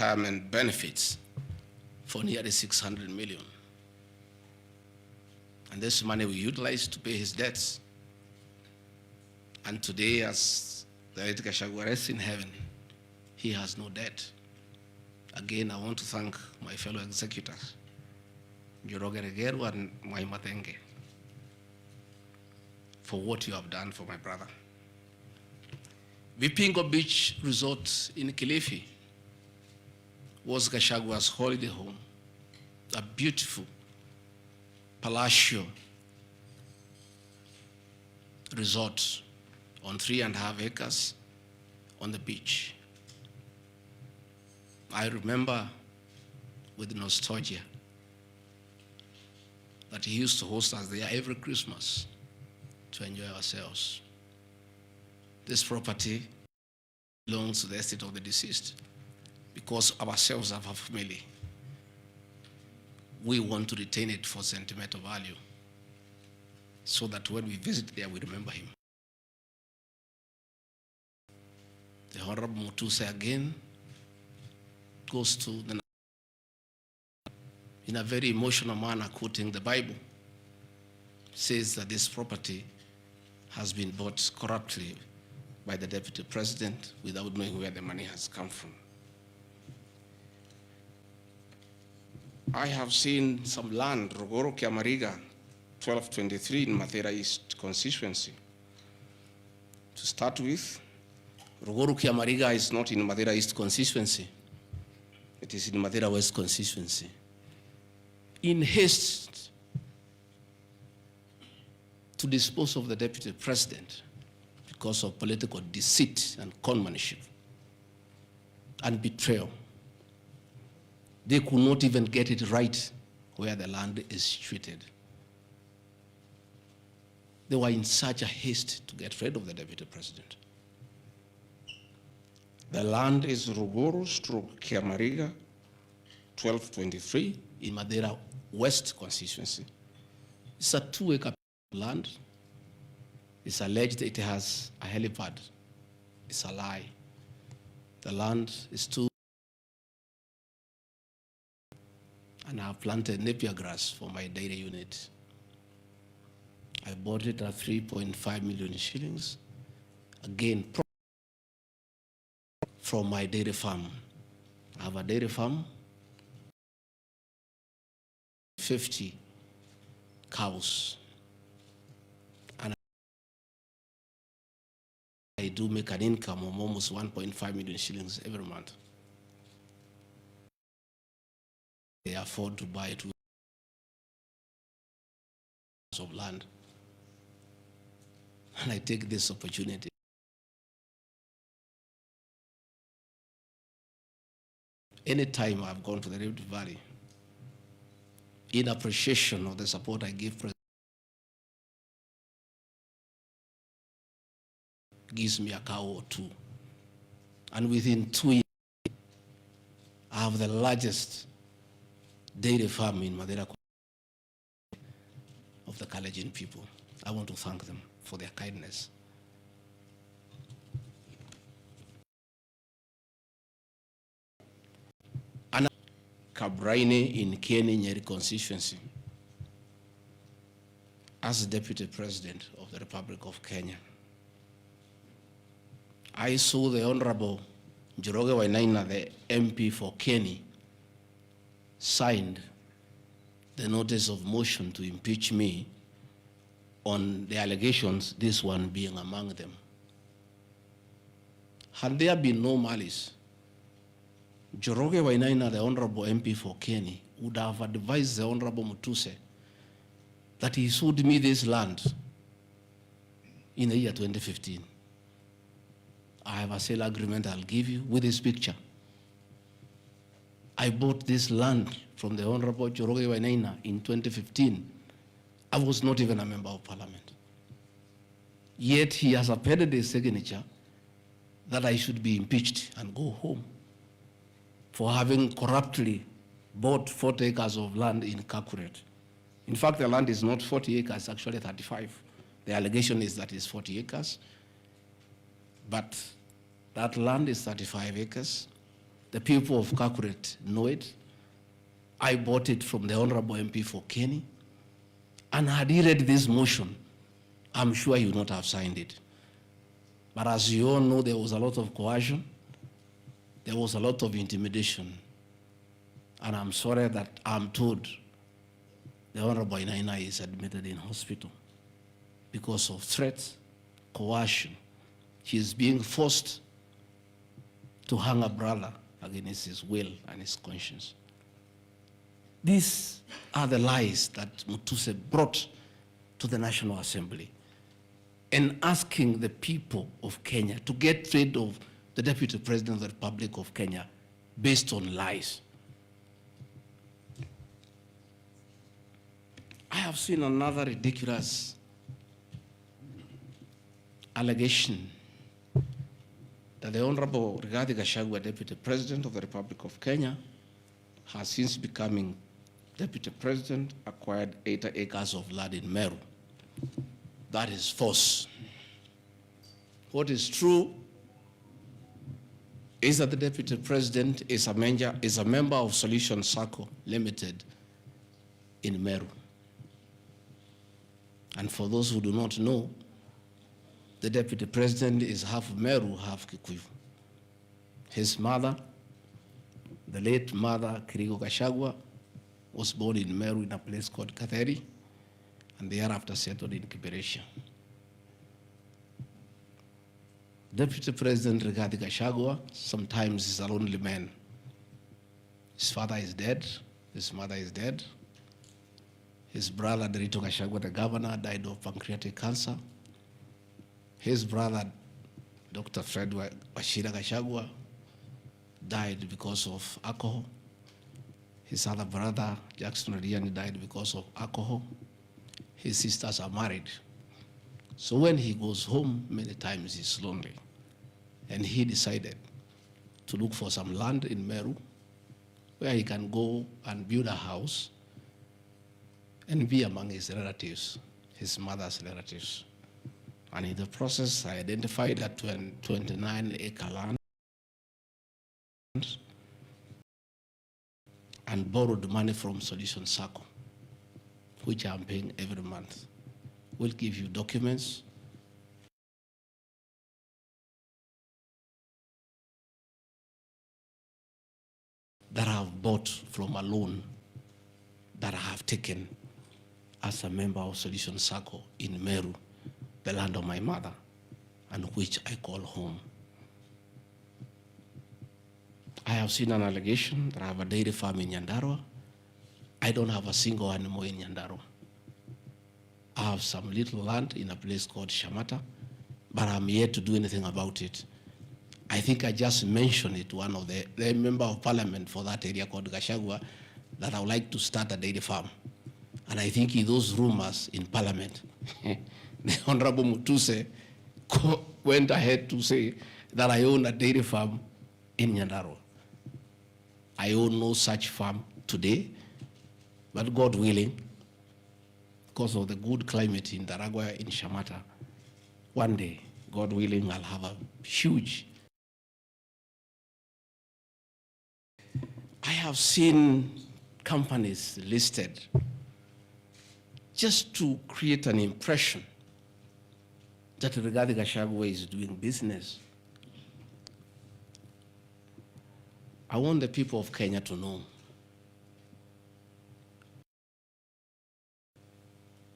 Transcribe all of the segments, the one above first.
retirement benefits for nearly 600 million. And this money we utilized to pay his debts. And today, as the late Gachagua rests in heaven, he has no debt. Again, I want to thank my fellow executors, Njoroge Regeru and Mwai Matenge, for what you have done for my brother. Vipingo Beach Resort in Kilifi was Gachagua's holiday home, a beautiful palatial resort on 3.5 acres on the beach. I remember with nostalgia that he used to host us there every Christmas to enjoy ourselves. This property belongs to the estate of the deceased because ourselves have a family. We want to retain it for sentimental value so that when we visit there, we remember him. The Honorable Mutuse again goes to the, in a very emotional manner, quoting the Bible, says that this property has been bought corruptly by the Deputy President without knowing where the money has come from. I have seen some land, Rogoro Kiamariga, 1223 in Mathera East constituency. To start with, Rogoro Kiamariga is not in Mathera East constituency. It is in Mathera West constituency. In haste to dispose of the Deputy President because of political deceit and conmanship and betrayal, they could not even get it right where the land is situated. They were in such a haste to get rid of the Deputy President. The land is Ruguru/Kiamariga, 1223 in Mathera West constituency. It's a 2-acre land. It's alleged it has a helipad. It's a lie. The land is too, and I have planted napier grass for my dairy unit. I bought it at 3.5 million shillings. Again, from my dairy farm. I have a dairy farm, 50 cows. And I do make an income of almost 1.5 million shillings every month. They afford to buy 2 acres of land. And I take this opportunity anytime I've gone to the Rift Valley, in appreciation of the support I give President, gives me a cow or 2. And within 2 years, I have the largest dairy farm in Mathera of the Kalenjin people. I want to thank them for their kindness. Kabraine in Kieni Nyeri constituency as Deputy President of the Republic of Kenya. I saw the Honorable Njoroge Wainaina, the MP for Kieni, signed the notice of motion to impeach me on the allegations, this one being among them. Had there been no malice, Njoroge Wainaina, the Honorable MP for Kieni, would have advised the Honorable Mutuse that he sold me this land in the year 2015. I have a sale agreement I'll give you with this picture. I bought this land from the Honorable Njoroge Wainaina in 2015. I was not even a member of parliament. Yet he has appended his signature that I should be impeached and go home for having corruptly bought 40 acres of land in Kakuret. In fact, the land is not 40 acres, actually 35. The allegation is that it's 40 acres, but that land is 35 acres. The people of Kakuret know it. I bought it from the Honorable MP for Kenny. And had he read this motion, I'm sure he would not have signed it. But as you all know, there was a lot of coercion. There was a lot of intimidation. And I'm sorry that I'm told the Honorable Inaina is admitted in hospital because of threats, coercion. He is being forced to hang a brother against his will and his conscience. These are the lies that Mutuse brought to the National Assembly, and asking the people of Kenya to get rid of the Deputy President of the Republic of Kenya based on lies. I have seen another ridiculous allegation that the Honorable Gachagua, Deputy President of the Republic of Kenya, has since becoming Deputy President, acquired 80 acres of land in Meru. That is false. What is true is that the Deputy President is a member of Solution Circle Limited in Meru. And for those who do not know, the Deputy President is half Meru, half Kikuyu. His mother, the late mother, Kirigo Gachagua, was born in Meru in a place called Katheri, and thereafter settled in Kiberesha. Deputy President Rigathi Gachagua sometimes is a lonely man. His father is dead, his mother is dead. His brother, Derito Gachagua, the governor, died of pancreatic cancer. His brother, Dr. Fred Wachira Gachagua, died because of alcohol. His other brother, Jackson Riani, died because of alcohol. His sisters are married. So when he goes home, many times he's lonely. And he decided to look for some land in Meru where he can go and build a house and be among his relatives, his mother's relatives. And in the process, I identified that 29-acre land and borrowed money from Solution Circle, which I'm paying every month. We'll give you documents. That I have bought from a loan that I have taken as a member of Solution Circle in Meru, the land of my mother, and which I call home. I have seen an allegation that I have a dairy farm in Nyandarua. I don't have a single animal in Nyandarua. I have some little land in a place called Shamata, but I'm yet to do anything about it. I think I just mentioned it to one of the member of parliament for that area called Gachagua that I would like to start a dairy farm. And I think in those rumors in parliament, the Honorable Mutuse went ahead to say that I own a dairy farm in Nyandarua. I own no such farm today, but God willing, because of the good climate in Daragwa, in Shamata, one day, God willing, I'll have a huge. I have seen companies listed just to create an impression that Rigathi Gachagua is doing business. I want the people of Kenya to know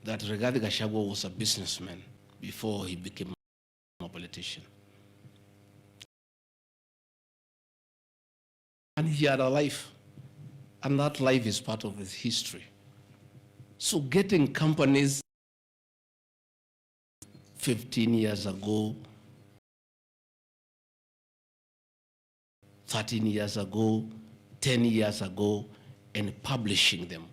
that Rigathi Gachagua was a businessman before he became a politician. And he had a life, and that life is part of his history. So getting companies 15 years ago, 13 years ago, 10 years ago, and publishing them.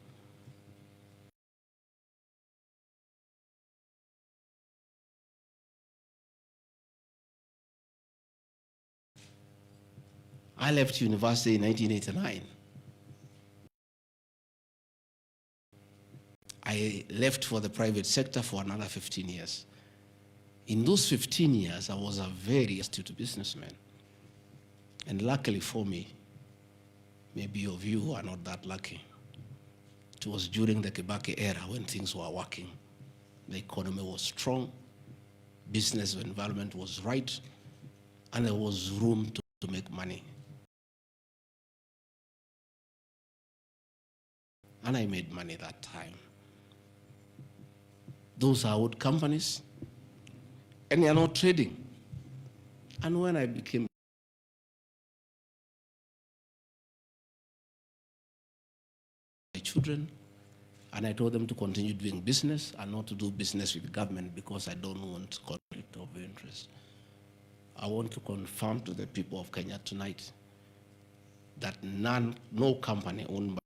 I left university in 1989. I left for the private sector for another 15 years. In those 15 years, I was a very astute businessman. And luckily for me, Maybe of you are not that lucky. It was during the Kibaki era when things were working. The economy was strong, business environment was right, and there was room to make money. And I made money that time. Those are old companies, and they are not trading. And when I became my children, and I told them to continue doing business and not to do business with the government because I don't want conflict of interest. I want to confirm to the people of Kenya tonight that no company owned by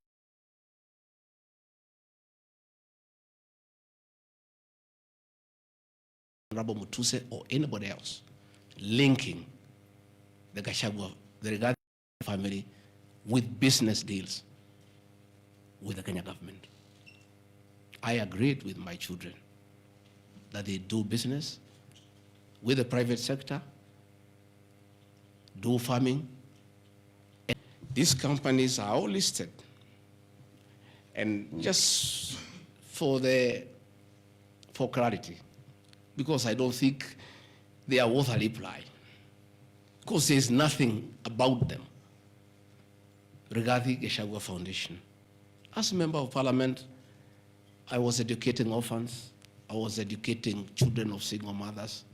Honorable Mutuse or anybody else linking the Gachagua, the Rigathi family with business deals with the Kenya government. I agreed with my children that they do business with the private sector, do farming. These companies are all listed. And just for clarity, because I don't think they are worth a reply, because there's nothing about them regarding Gachagua Foundation. As a member of parliament, I was educating orphans, I was educating children of single mothers,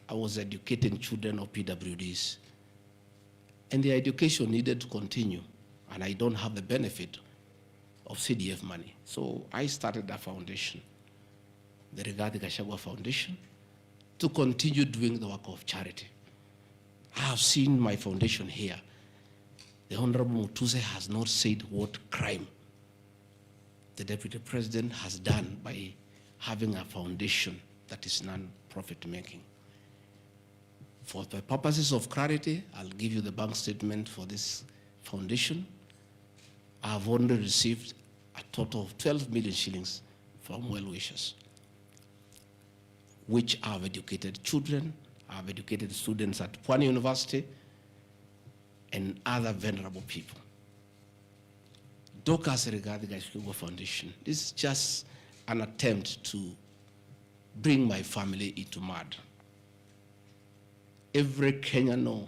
I was educating children of PWDs. And their education needed to continue, and I don't have the benefit of CDF money. So I started a foundation, the Rigathi Gachagua Foundation, to continue doing the work of charity. I have seen my foundation here. The Honorable Mutuse has not said what crime the Deputy President has done by having a foundation that is non-profit making. For the purposes of clarity, I'll give you the bank statement for this foundation. I have only received a total of 12 million shillings from well-wishers, which have educated children, have educated students at Pwani University, and other vulnerable people. Docas Rigathi Gachagua Foundation, this is just an attempt to bring my family into mud. Every Kenyan knows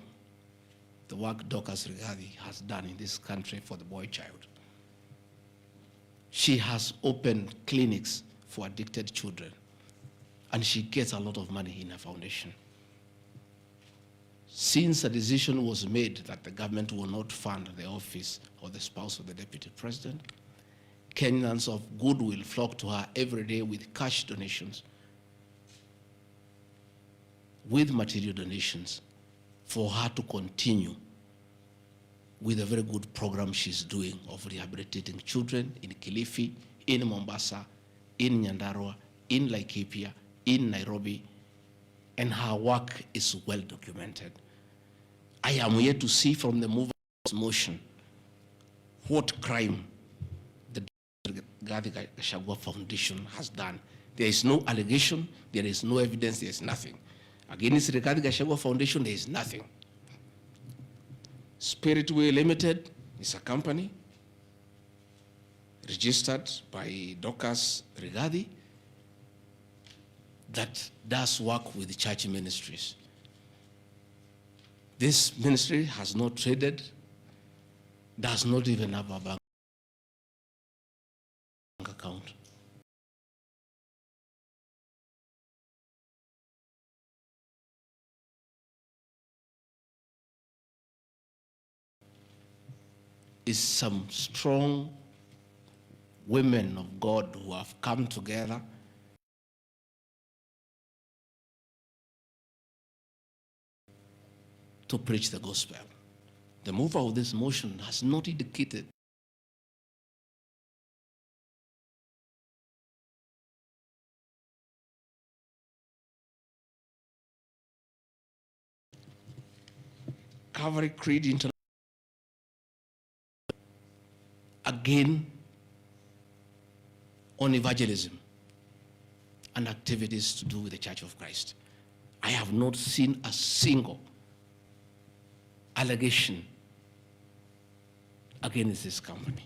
the work Docas Rigathi has done in this country for the boy child. She has opened clinics for addicted children, and she gets a lot of money in her foundation. Since a decision was made that the government will not fund the office or the spouse of the Deputy President, Kenyans of goodwill flock to her every day with cash donations, with material donations, for her to continue with a very good program she's doing of rehabilitating children in Kilifi, in Mombasa, in Nyandarua, in Laikipia, in Nairobi, and her work is well documented. I am yet to see from the movement's motion what crime the Rigathi Gachagua Foundation has done. There is no allegation, there is no evidence, there is nothing. Against the Rigathi Gachagua Foundation, there is nothing. Spiritway Limited is a company registered by Docas Rigathi that does work with the church ministries. This ministry has not traded, does not even have a bank account. Is some strong women of God who have come together to preach the gospel. The mover of this motion has not indicated Calvary Creed International again on evangelism and activities to do with the Church of Christ. I have not seen a single allegation against this company.